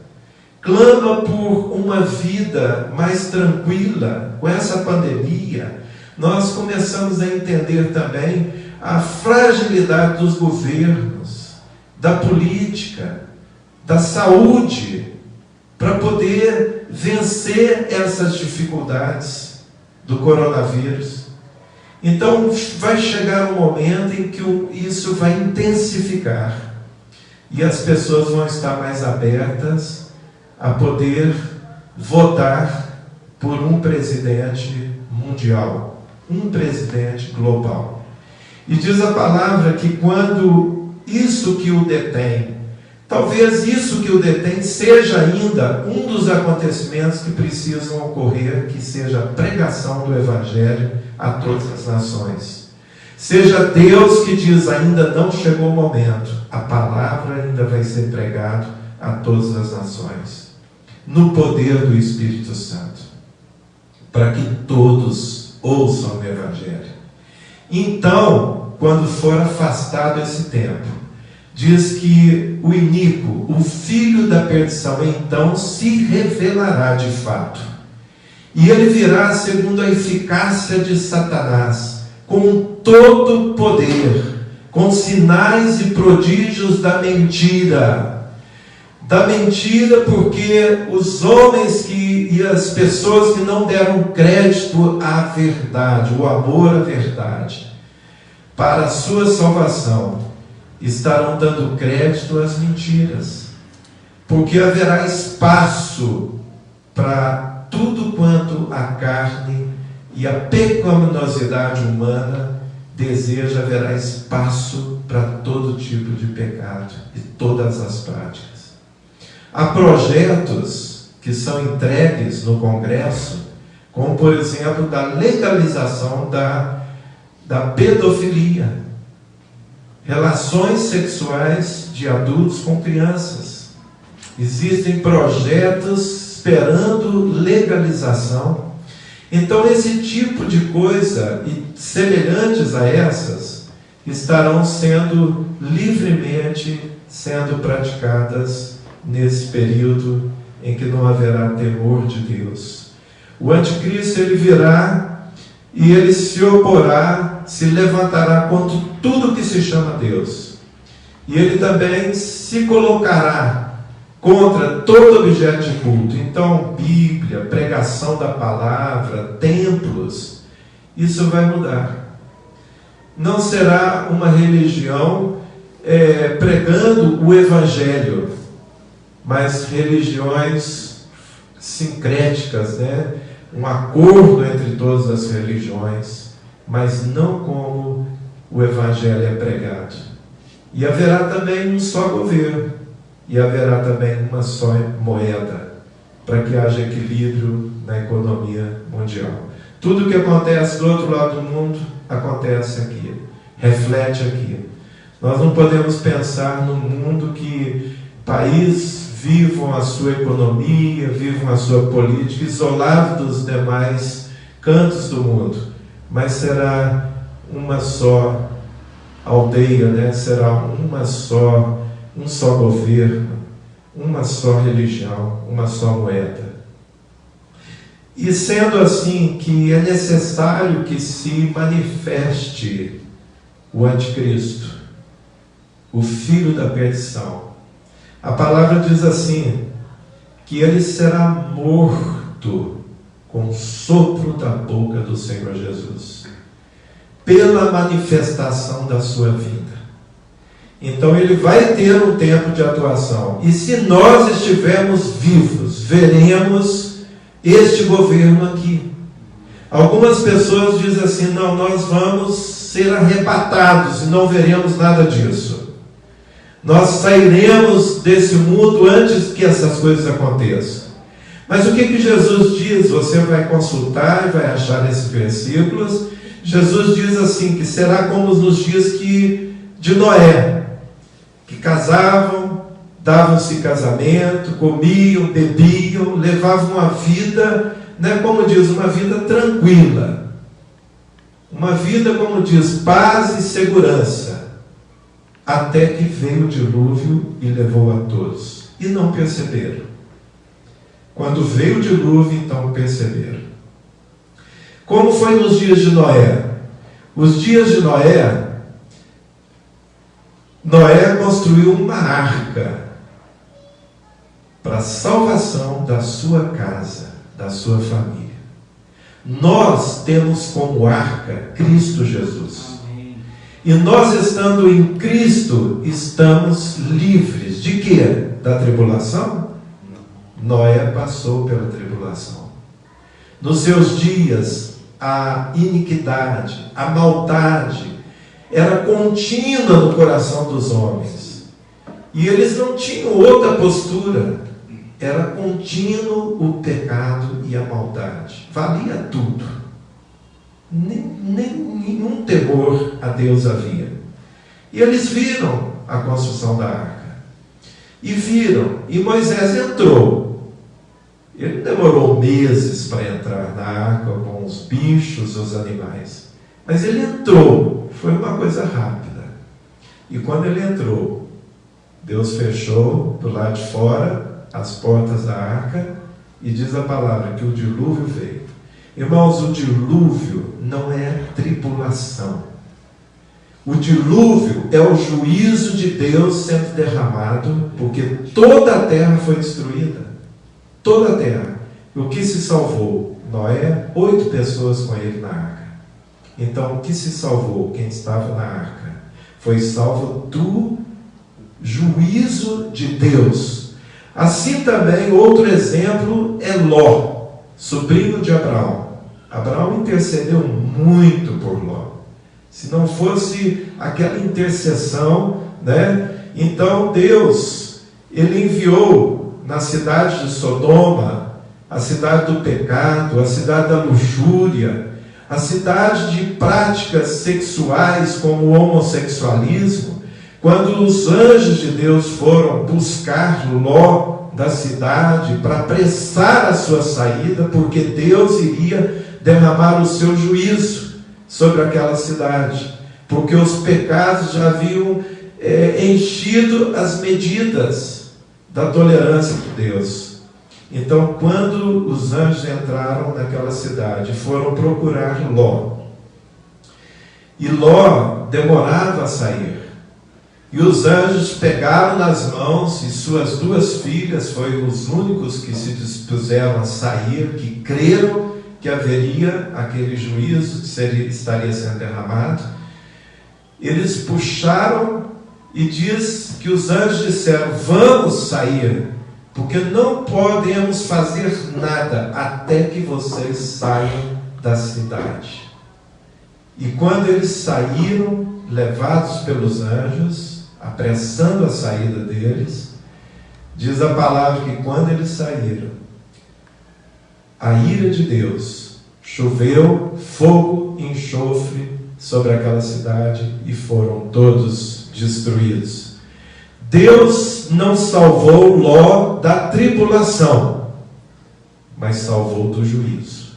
clama por uma vida mais tranquila. Com essa pandemia, nós começamos a entender também a fragilidade dos governos, da política, da saúde, para poder vencer essas dificuldades do coronavírus. Então vai chegar um momento em que isso vai intensificar e as pessoas vão estar mais abertas a poder votar por um presidente mundial, um presidente global. E diz a palavra que quando isso que o detém Talvez isso que o detém seja ainda um dos acontecimentos que precisam ocorrer, que seja a pregação do Evangelho a todas as nações. Seja Deus que diz, ainda não chegou o momento, a palavra ainda vai ser pregada a todas as nações, no poder do Espírito Santo, para que todos ouçam o Evangelho. Então, quando for afastado esse tempo, diz que o iníquo, o filho da perdição, então se revelará de fato. E ele virá segundo a eficácia de Satanás, com todo o poder, com sinais e prodígios da mentira. Da mentira porque os homens e as pessoas que não deram crédito à verdade, o amor à verdade, para a sua salvação, estarão dando crédito às mentiras, porque haverá espaço para tudo quanto a carne e a pecaminosidade humana deseja, haverá espaço para todo tipo de pecado e todas as práticas. Há projetos que são entregues no Congresso, como por exemplo da legalização da pedofilia, relações sexuais de adultos com crianças. Existem projetos esperando legalização. Então esse tipo de coisa e semelhantes a essas estarão sendo livremente sendo praticadas nesse período em que não haverá temor de Deus. O anticristo ele virá e ele se oporá, se levantará contra tudo que se chama Deus. E ele também se colocará contra todo objeto de culto. Então, Bíblia, pregação da palavra, templos, isso vai mudar. Não será uma religião pregando o Evangelho, mas religiões sincréticas, né? Um acordo entre todas as religiões, mas não como o Evangelho é pregado. E haverá também um só governo, e haverá também uma só moeda, para que haja equilíbrio na economia mundial. Tudo que acontece do outro lado do mundo, acontece aqui, reflete aqui. Nós não podemos pensar num mundo que países vivam a sua economia, vivam a sua política, isolado dos demais cantos do mundo, mas será uma só aldeia, né? Será um só governo, uma só religião, uma só moeda. E sendo assim que é necessário que se manifeste o anticristo, o filho da perdição, a palavra diz assim, que ele será morto com o sopro da boca do Senhor Jesus, pela manifestação da sua vida. Então ele vai ter um tempo de atuação, e se nós estivermos vivos, veremos este governo aqui. Algumas pessoas dizem assim, não, nós vamos ser arrebatados e não veremos nada disso. Nós sairemos desse mundo antes que essas coisas aconteçam. Mas o que Jesus diz? Você vai consultar e vai achar nesses versículos. Jesus diz assim, que será como nos dias de Noé, que casavam, davam-se casamento, comiam, bebiam, levavam uma vida, né, como diz, uma vida tranquila. Uma vida, como diz, paz e segurança. Até que veio o dilúvio e levou a todos. E não perceberam. Quando veio o dilúvio, então perceberam. Como foi nos dias de Noé? Os dias de Noé, Noé construiu uma arca para a salvação da sua casa, da sua família. Nós temos como arca Cristo Jesus. E nós, estando em Cristo, estamos livres de quê? Da tribulação? Noé passou pela tribulação. Nos seus dias, a iniquidade, a maldade, era contínua no coração dos homens. E eles não tinham outra postura. Era contínuo o pecado e a maldade. Valia tudo. Nenhum temor a Deus havia. E eles viram a construção da arca. E viram. E Moisés entrou. Ele demorou meses para entrar na arca com os bichos, os animais. Mas ele entrou. Foi uma coisa rápida. E quando ele entrou, Deus fechou do lado de fora as portas da arca, e diz a palavra que o dilúvio veio. Irmãos, o dilúvio não é tribulação. O dilúvio é o juízo de Deus sendo derramado, porque toda a terra foi destruída. Toda a terra. O que se salvou? Noé, 8 pessoas com ele na arca. Então, o que se salvou? Quem estava na arca. Foi salvo do juízo de Deus. Assim também, outro exemplo é Ló, sobrinho de Abraão. Abraão intercedeu muito por Ló. Se não fosse aquela intercessão, então Deus, ele enviou na cidade de Sodoma, a cidade do pecado, a cidade da luxúria, a cidade de práticas sexuais como o homossexualismo. Quando os anjos de Deus foram buscar Ló da cidade para apressar a sua saída, porque Deus iria derramar o seu juízo sobre aquela cidade, porque os pecados já haviam enchido as medidas da tolerância de Deus. Então, quando os anjos entraram naquela cidade, foram procurar Ló, e Ló demorava a sair. E os anjos pegaram nas mãos, e suas 2 filhas foram os únicos que se dispuseram a sair, que creram que haveria aquele juízo que estaria sendo derramado. Eles puxaram, e diz que os anjos disseram: vamos sair, porque não podemos fazer nada até que vocês saiam da cidade. E quando eles saíram, levados pelos anjos, apressando a saída deles, diz a palavra que quando eles saíram, a ira de Deus, choveu fogo e enxofre sobre aquela cidade e foram todos destruídos. Deus não salvou Ló da tribulação, mas salvou do juízo.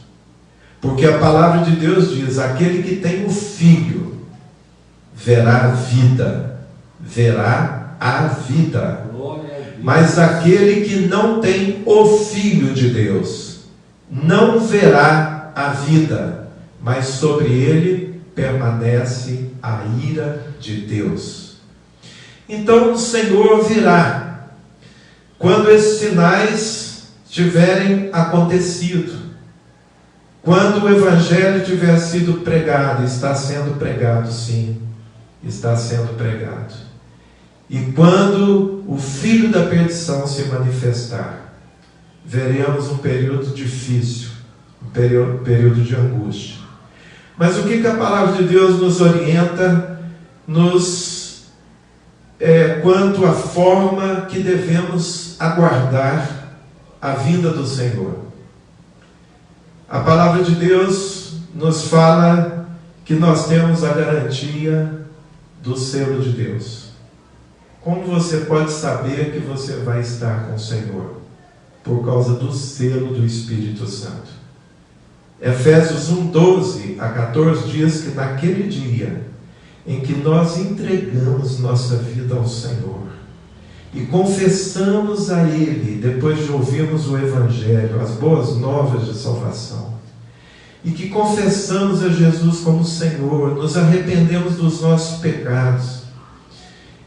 Porque a palavra de Deus diz: aquele que tem o filho verá a vida. Verá a vida. Mas aquele que não tem o Filho de Deus não verá a vida, mas sobre ele permanece a ira de Deus. Então o Senhor virá quando esses sinais tiverem acontecido, quando o Evangelho tiver sido pregado. Está sendo pregado, sim, está sendo pregado. E quando o filho da perdição se manifestar, veremos um período difícil, um período de angústia. Mas o que a palavra de Deus nos orienta quanto à forma que devemos aguardar a vinda do Senhor? A palavra de Deus nos fala que nós temos a garantia do selo de Deus. Como você pode saber que você vai estar com o Senhor? Por causa do selo do Espírito Santo. Efésios 1:12 a 14 diz que naquele dia em que nós entregamos nossa vida ao Senhor e confessamos a Ele, depois de ouvirmos o Evangelho, as boas novas de salvação, e que confessamos a Jesus como Senhor, nos arrependemos dos nossos pecados,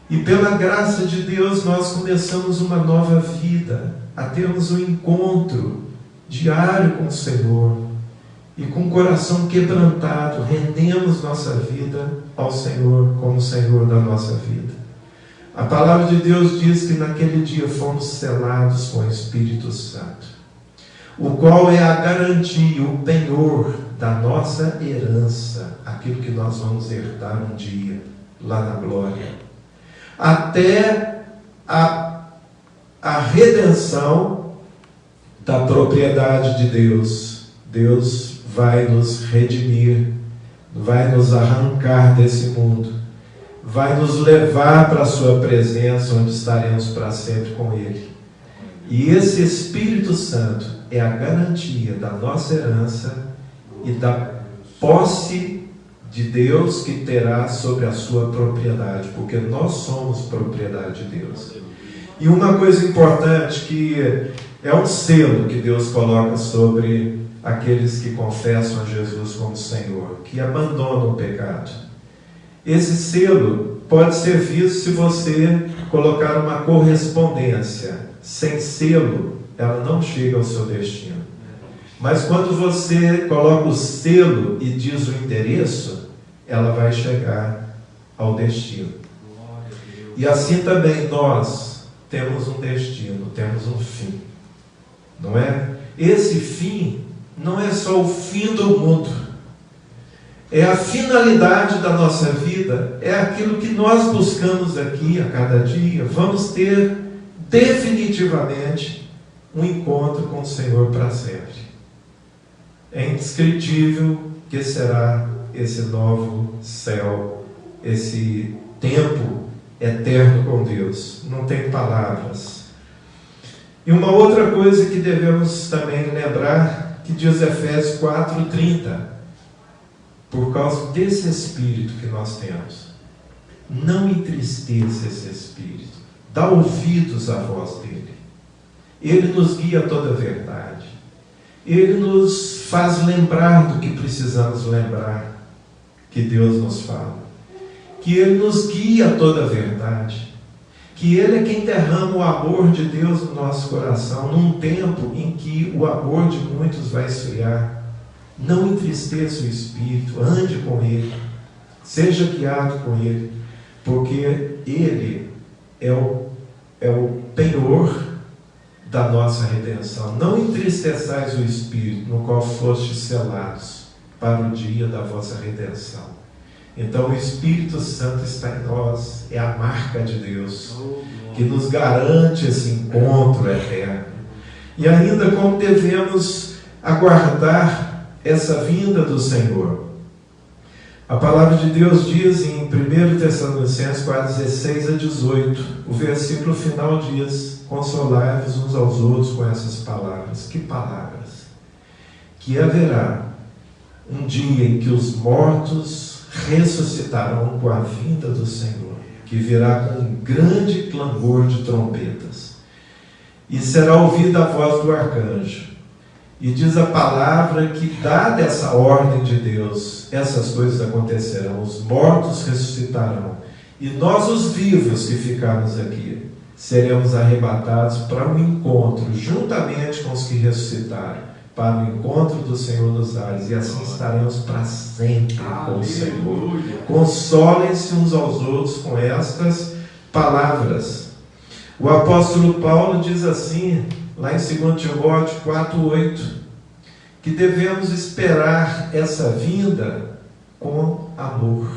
e pela graça de Deus nós começamos uma nova vida, a termos um encontro diário com o Senhor, e com o coração quebrantado, rendemos nossa vida ao Senhor como Senhor da nossa vida. A palavra de Deus diz que naquele dia fomos selados com o Espírito Santo, o qual é a garantia, o penhor da nossa herança, aquilo que nós vamos herdar um dia, lá na glória, até a redenção da propriedade de Deus. Deus vai nos redimir, vai nos arrancar desse mundo, vai nos levar para a sua presença, onde estaremos para sempre com Ele. E esse Espírito Santo é a garantia da nossa herança e da posse de Deus que terá sobre a sua propriedade, porque nós somos propriedade de Deus. E uma coisa importante, que é um selo que Deus coloca sobre aqueles que confessam a Jesus como Senhor, que abandonam o pecado. Esse selo pode ser visto se você colocar uma correspondência. Sem selo, ela não chega ao seu destino. Mas quando você coloca o selo e diz o endereço, ela vai chegar ao destino. E assim também nós temos um destino, temos um fim. Não é? Esse fim não é só o fim do mundo. É a finalidade da nossa vida, é aquilo que nós buscamos aqui a cada dia. Vamos ter definitivamente um encontro com o Senhor para sempre. É indescritível que será esse novo céu, esse tempo eterno com Deus. Não tem palavras. E uma outra coisa que devemos também lembrar, que diz Efésios 4:30, por causa desse Espírito que nós temos, não entristeça esse Espírito, dá ouvidos à voz dele. Ele nos guia a toda a verdade. Ele nos faz lembrar do que precisamos lembrar, que Deus nos fala. Que Ele nos guia a toda a verdade. Que Ele é quem derrama o amor de Deus no nosso coração, num tempo em que o amor de muitos vai esfriar. Não entristeça o Espírito, ande com Ele, seja guiado com Ele, porque Ele é o penhor da nossa redenção. Não entristeçais o Espírito, no qual fostes selados para o dia da vossa redenção. Então o Espírito Santo está em nós, é a marca de Deus, que nos garante esse encontro eterno. E ainda como devemos aguardar essa vinda do Senhor. A palavra de Deus diz em 1 Tessalonicenses 4:16-18, o versículo final diz: consolai-vos uns aos outros com essas palavras. Que palavras? Que haverá um dia em que os mortos ressuscitarão com a vinda do Senhor, que virá com um grande clamor de trombetas, e será ouvida a voz do arcanjo. E diz a palavra que, dada essa ordem de Deus, essas coisas acontecerão. Os mortos ressuscitarão, e nós, os vivos que ficarmos aqui, seremos arrebatados para um encontro, juntamente com os que ressuscitaram, para o encontro do Senhor nos ares, e assim estaremos para sempre com o Senhor. Consolem-se uns aos outros com estas palavras. O apóstolo Paulo diz assim, lá em 2 Timóteo 4:8, que devemos esperar essa vinda com amor.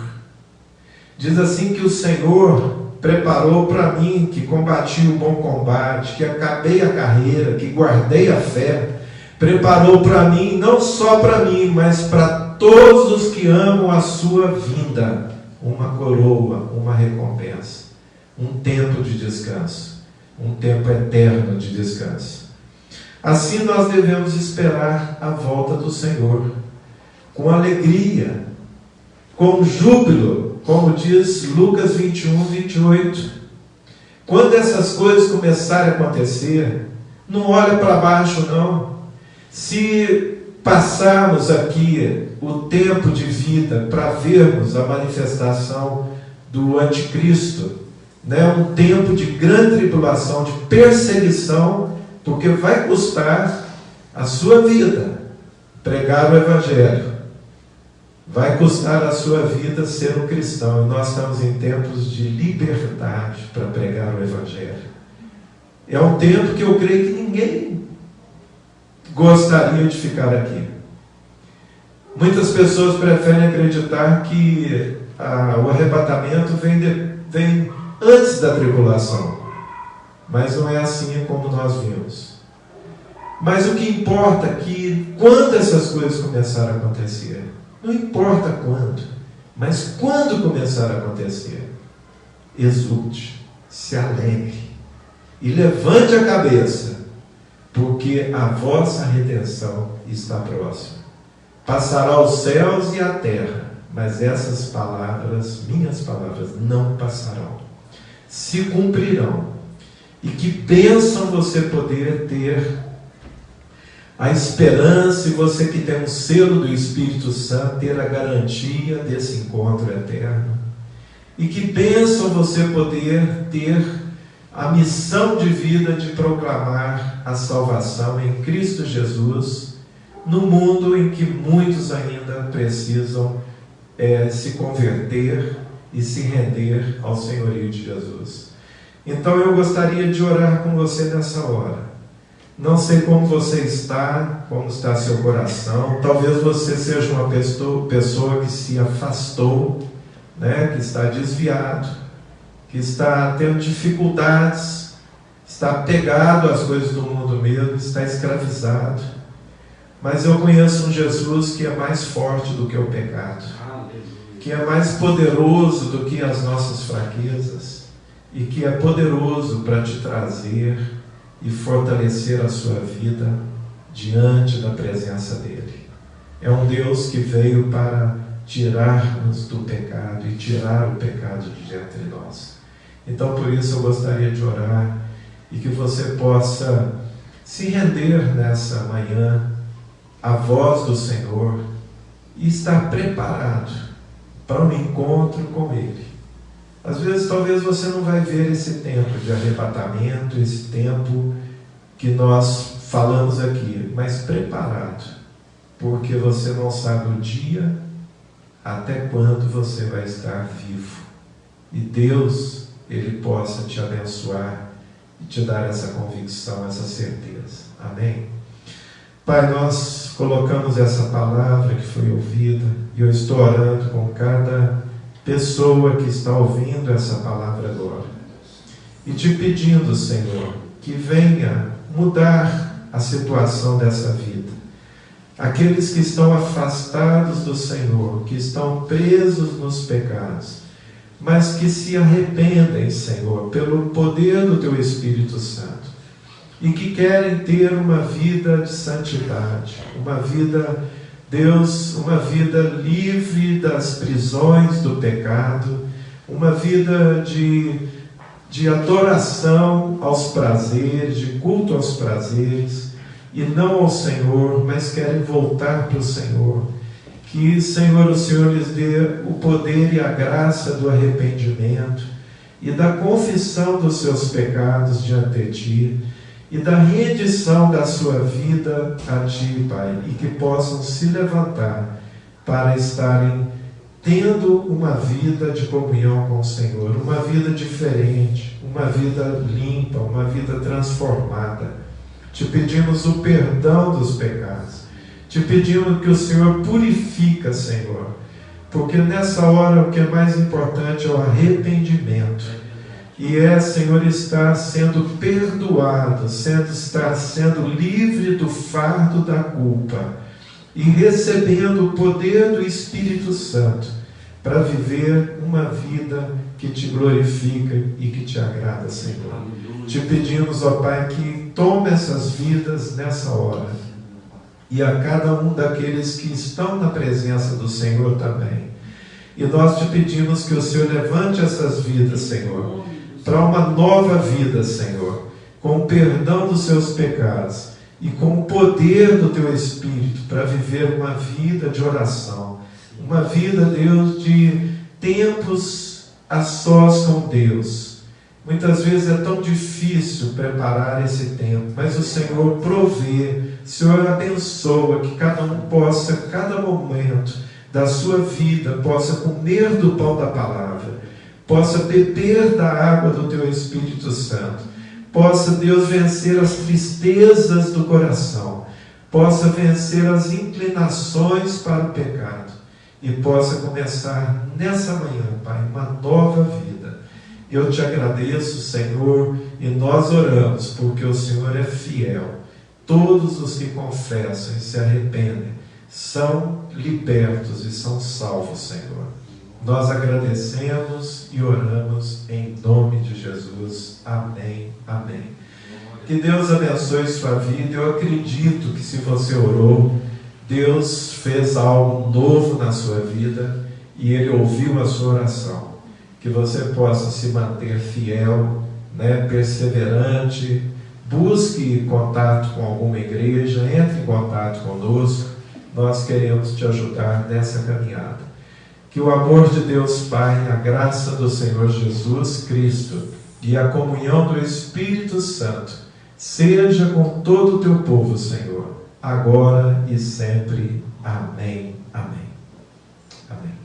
Diz assim que o Senhor preparou para mim, que combati o bom combate, que acabei a carreira, que guardei a fé, preparou para mim, não só para mim, mas para todos os que amam a sua vinda, uma coroa, uma recompensa, um tempo de descanso, um tempo eterno de descanso. Assim nós devemos esperar a volta do Senhor, com alegria, com júbilo, como diz Lucas 21:28. Quando essas coisas começarem a acontecer, não olha para baixo não. Se passarmos aqui o tempo de vida para vermos a manifestação do anticristo, um tempo de grande tribulação, de perseguição, porque vai custar a sua vida pregar o Evangelho, vai custar a sua vida ser um cristão, e nós estamos em tempos de liberdade para pregar o Evangelho. É um tempo que eu creio que ninguém gostaria de ficar aqui. Muitas pessoas preferem acreditar que o arrebatamento vem antes da tribulação. Mas não é assim como nós vimos. Mas o que importa é que quando essas coisas começaram a acontecer, não importa quando, mas quando começar a acontecer, exulte, se alegre e levante a cabeça, porque a vossa redenção está próxima. Passará os céus e a terra, mas essas palavras, minhas palavras, não passarão, se cumprirão. E que bênção você poder ter a esperança, e você que tem um selo do Espírito Santo, ter a garantia desse encontro eterno. E que bênção você poder ter a missão de vida de proclamar a salvação em Cristo Jesus, no mundo em que muitos ainda precisam se converter e se render ao senhorio de Jesus. Então eu gostaria de orar com você nessa hora. Não sei como você está, como está seu coração. Talvez você seja uma pessoa que se afastou, que está desviado, que está tendo dificuldades, está apegado às coisas do mundo mesmo, está escravizado. Mas eu conheço um Jesus que é mais forte do que o pecado, que é mais poderoso do que as nossas fraquezas, e que é poderoso para te trazer e fortalecer a sua vida diante da presença dele. É um Deus que veio para tirar-nos do pecado e tirar o pecado de entre nós. Então por isso eu gostaria de orar e que você possa se render nessa manhã à voz do Senhor e estar preparado para um encontro com Ele. Às vezes talvez você não vai ver esse tempo de arrebatamento, esse tempo que nós falamos aqui, mas preparado, porque você não sabe o dia até quando você vai estar vivo. E Deus, Ele possa te abençoar e te dar essa convicção, essa certeza. Amém? Pai, nós colocamos essa palavra que foi ouvida, e eu estou orando com cada pessoa que está ouvindo essa palavra agora, e te pedindo, Senhor, que venha mudar a situação dessa vida. Aqueles que estão afastados do Senhor, que estão presos nos pecados, mas que se arrependem, Senhor, pelo poder do Teu Espírito Santo, e que querem ter uma vida de santidade, uma vida, Deus, uma vida livre das prisões do pecado, uma vida de adoração aos prazeres, de culto aos prazeres, e não ao Senhor, mas querem voltar para o Senhor. Que, Senhor, o Senhor lhes dê o poder e a graça do arrependimento e da confissão dos seus pecados diante de Ti, e da rendição da sua vida a Ti, Pai, e que possam se levantar para estarem tendo uma vida de comunhão com o Senhor, uma vida diferente, uma vida limpa, uma vida transformada. Te pedimos o perdão dos pecados, te pedimos que o Senhor purifica, Senhor, porque nessa hora o que é mais importante é o arrependimento. E Senhor, estar sendo perdoado, estar sendo livre do fardo da culpa e recebendo o poder do Espírito Santo para viver uma vida que te glorifica e que te agrada, Senhor. Te pedimos, ó Pai, que tome essas vidas nessa hora, e a cada um daqueles que estão na presença do Senhor também. E nós te pedimos que o Senhor levante essas vidas, Senhor, para uma nova vida, Senhor, com o perdão dos seus pecados e com o poder do Teu Espírito para viver uma vida de oração, uma vida, Deus, de tempos a sós com Deus. Muitas vezes é tão difícil preparar esse tempo, mas o Senhor provê, o Senhor abençoa, que cada um possa, cada momento da sua vida, possa comer do pão da palavra, possa beber da água do Teu Espírito Santo, possa, Deus, vencer as tristezas do coração, possa vencer as inclinações para o pecado, e possa começar nessa manhã, Pai, uma nova vida. Eu te agradeço, Senhor, e nós oramos porque o Senhor é fiel. Todos os que confessam e se arrependem são libertos e são salvos, Senhor. Nós agradecemos e oramos em nome de Jesus. Amém, amém. Que Deus abençoe sua vida. Eu acredito que se você orou, Deus fez algo novo na sua vida e Ele ouviu a sua oração. Que você possa se manter fiel, perseverante, busque contato com alguma igreja, entre em contato conosco. Nós queremos te ajudar nessa caminhada. Que o amor de Deus Pai, a graça do Senhor Jesus Cristo e a comunhão do Espírito Santo seja com todo o teu povo, Senhor, agora e sempre. Amém. Amém. Amém.